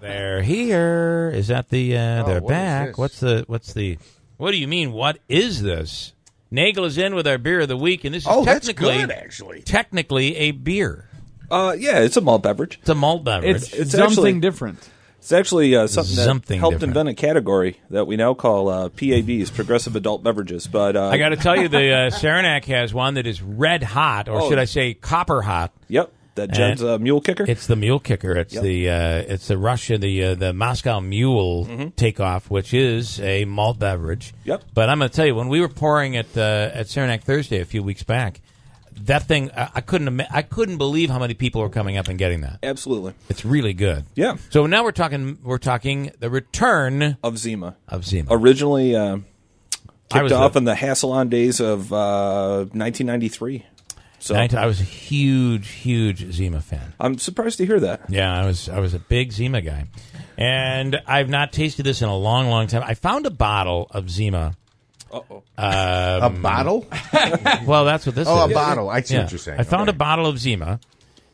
They're here. Is that the? They're what back. is this? What's the? What do you mean? What is this? Naegele is in with our beer of the week, and this is that's technically, good, actually. technically a beer. Yeah, it's a malt beverage. It's a malt beverage. It's something actually different. It's actually something that Something helped different. invent a category that we now call PABs, Progressive Adult Beverages. But I got to tell you, the Saranac has one that is red hot, or should I say copper hot. Yep, that Jen's Mule Kicker. It's the Mule Kicker. It's it's the Russia, the Moscow Mule takeoff, which is a malt beverage. Yep. But I'm going to tell you, when we were pouring at Saranac Thursday a few weeks back, that thing I couldn't believe how many people were coming up and getting that. Absolutely. It's really good. Yeah. So now we're talking the return Of ZIMA. Originally kicked off in the Hasselon days of 1993. So I was a huge ZIMA fan. I'm surprised to hear that. Yeah, I was a big ZIMA guy. And I've not tasted this in a long time. I found a bottle of ZIMA. Uh-oh. A bottle? Well, that's what this is. Oh, a bottle. I see what you're saying. I found a bottle of ZIMA,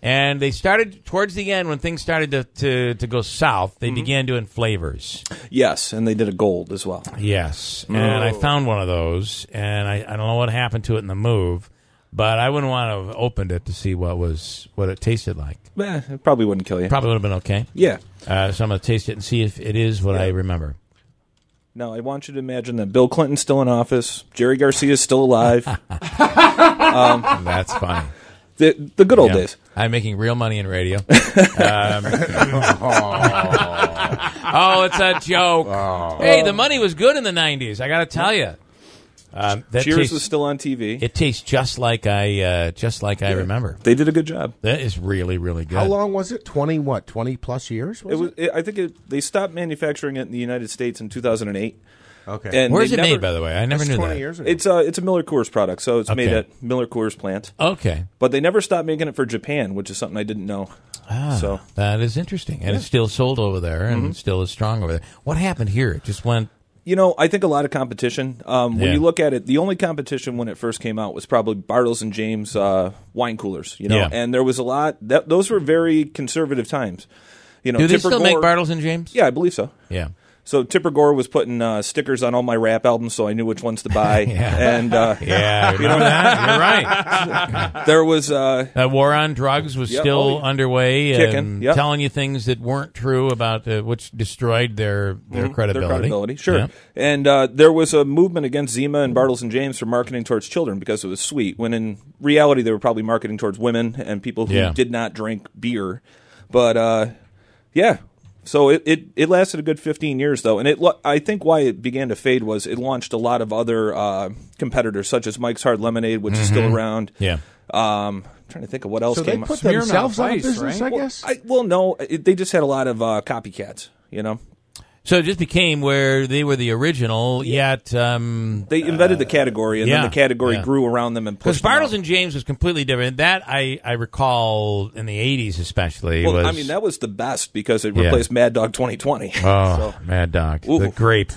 and they started, towards the end, when things started to go south, they began doing flavors. Yes, and they did a gold as well. Yes, and I found one of those, and I don't know what happened to it in the move, but I wouldn't want to have opened it to see what it tasted like. It probably wouldn't kill you. Probably would have been okay. Yeah. So I'm going to taste it and see if it is what I remember. Now, I want you to imagine that Bill Clinton's still in office, Jerry Garcia's still alive. That's funny. The good old days. I'm making real money in radio. It's a joke. Hey, the money was good in the 90s, I got to tell you. Cheers was still on TV. It tastes just like I remember. They did a good job. That is really, really good. How long was it? 20 plus years? I think they stopped manufacturing it in the United States in 2008. Okay. And where's it made, by the way? I never knew 20 that. years ago. It's a Miller Coors product, so it's made at Miller Coors plant. Okay. But they never stopped making it for Japan, which is something I didn't know. So that is interesting. And it's still sold over there and still is strong over there. What happened here? It just went... I think a lot of competition. When you look at it, the only competition when it first came out was probably Bartles and James wine coolers. And there was a lot. Those were very conservative times. Do they still make Bartles and James? Yeah, I believe so. Yeah. So Tipper Gore was putting stickers on all my rap albums, so I knew which ones to buy. And remember that? You're right. There was War on Drugs was still underway, kicking, telling you things that weren't true about which destroyed their credibility. Their credibility, sure. Yeah. And there was a movement against ZIMA and Bartles and James for marketing towards children because it was sweet, when in reality they were probably marketing towards women and people who did not drink beer. But So it lasted a good 15 years, though, and I think why it began to fade was it launched a lot of other competitors, such as Mike's Hard Lemonade, which is still around. Yeah. I'm trying to think of what else so came they up. put themselves out of Ice, business, right? I guess? No, they just had a lot of copycats, So it just became where they were the original, yet... they invented the category, and then the category grew around them and pushed them Because Bartles out. and James was completely different. That I recall in the 80s especially. Well, that was the best because it replaced Mad Dog 2020. Oh, Mad Dog. Ooh. The grape.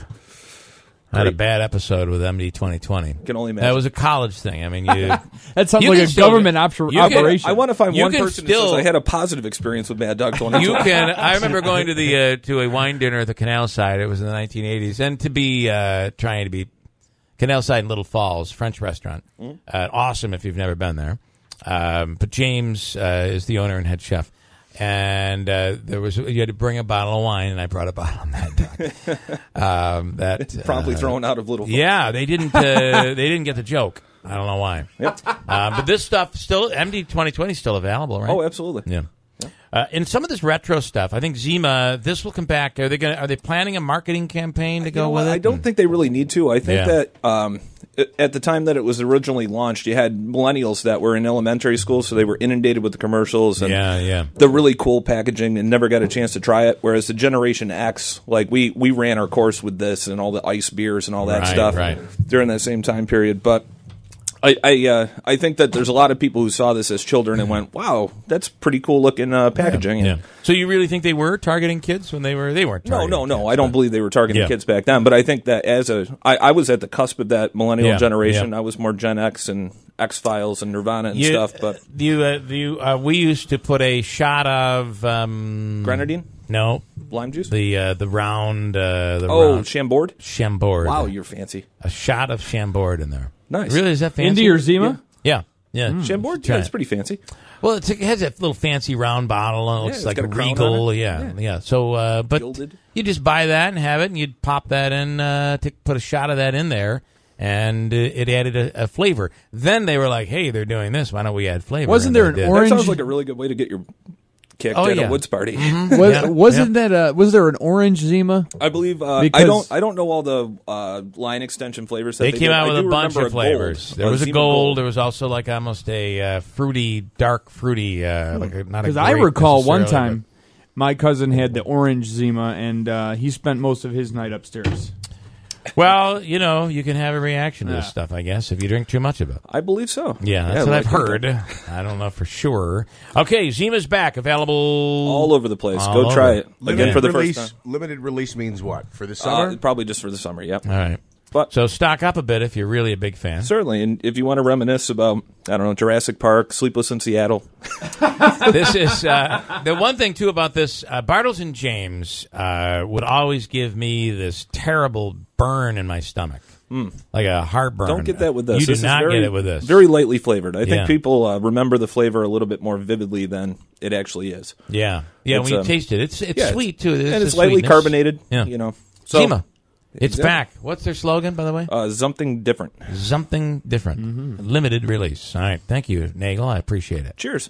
I had a bad episode with MD 2020. Can only imagine. That was a college thing. I mean, you... That sounds You like can a still- government you can- operation. I want to find You one can person still- who says I had a positive experience with Mad Dog 2020. You can. I remember going to the to a wine dinner at the Canal Side. It was in the 1980s, and to be trying to be Canal Side in Little Falls, French restaurant. Awesome if you've never been there. But James is the owner and head chef, and you had to bring a bottle of wine, and I brought a bottle of Mad Dog. That promptly thrown out of Little Falls. Yeah, they didn't get the joke. I don't know why. Yep. But this stuff still, MD 2020 is still available, right? Oh, absolutely. Yeah. In some of this retro stuff, I think ZIMA, this will come back. Are they planning a marketing campaign to go with it? I don't think they really need to. I think that at the time that it was originally launched, you had millennials that were in elementary school, so they were inundated with the commercials and the really cool packaging and never got a chance to try it. Whereas the Generation X, like we ran our course with this and all the ice beers and all that stuff during that same time period. But I think that there's a lot of people who saw this as children and went, "Wow, that's pretty cool looking packaging." Yeah. So you really think they were targeting kids when they weren't targeting No. kids, I don't believe they were targeting kids back then. But I think that I was at the cusp of that millennial generation. I was more Gen X and X-Files and Nirvana and stuff. But we used to put a shot of grenadine. No, Lime juice? The round. Round. Chambord? Chambord. Wow, you're fancy. A shot of Chambord in there. Nice. Really, is that fancy? Indy or Zima? Yeah. Chambord? Yeah, it's pretty fancy. Well, it has that little fancy round bottle, and it looks like a Regal. Yeah. So, but Gilded. you just buy that and have it, and you'd pop that in, put a shot of that in there, and it added a flavor. Then they were like, hey, they're doing this. Why don't we add flavor? Wasn't there an orange? That sounds like a really good way to get your kicked at a woods party. Mm-hmm. Was there an orange Zima? I believe. I don't know all the line extension flavors. That they came out with a bunch of flavors. Gold. There was a Zima gold. There was also like almost a dark fruity. Because I recall one time my cousin had the orange Zima, and he spent most of his night upstairs. Well, you can have a reaction to this stuff, I guess, if you drink too much of it. I believe so. Yeah, that's what I've heard. I don't know for sure. Okay, Zima's back, available all over the place. Go try it again for the first time. Limited release means what? For the summer? Probably just for the summer. Yep. All right. But so stock up a bit if you're really a big fan. Certainly, and if you want to reminisce about, I don't know, Jurassic Park, Sleepless in Seattle. This is the one thing too about this. Bartles and James would always give me this terrible burn in my stomach, like a heartburn. Don't get that with this. You do not get it with this. Very lightly flavored. I think people remember the flavor a little bit more vividly than it actually is. Yeah. When you taste it, it's sweet too. And it's lightly carbonated. Yeah. So, Zima. It's back. What's their slogan, by the way? Something different. Something different. Limited release. All right. Thank you, Naegele. I appreciate it. Cheers.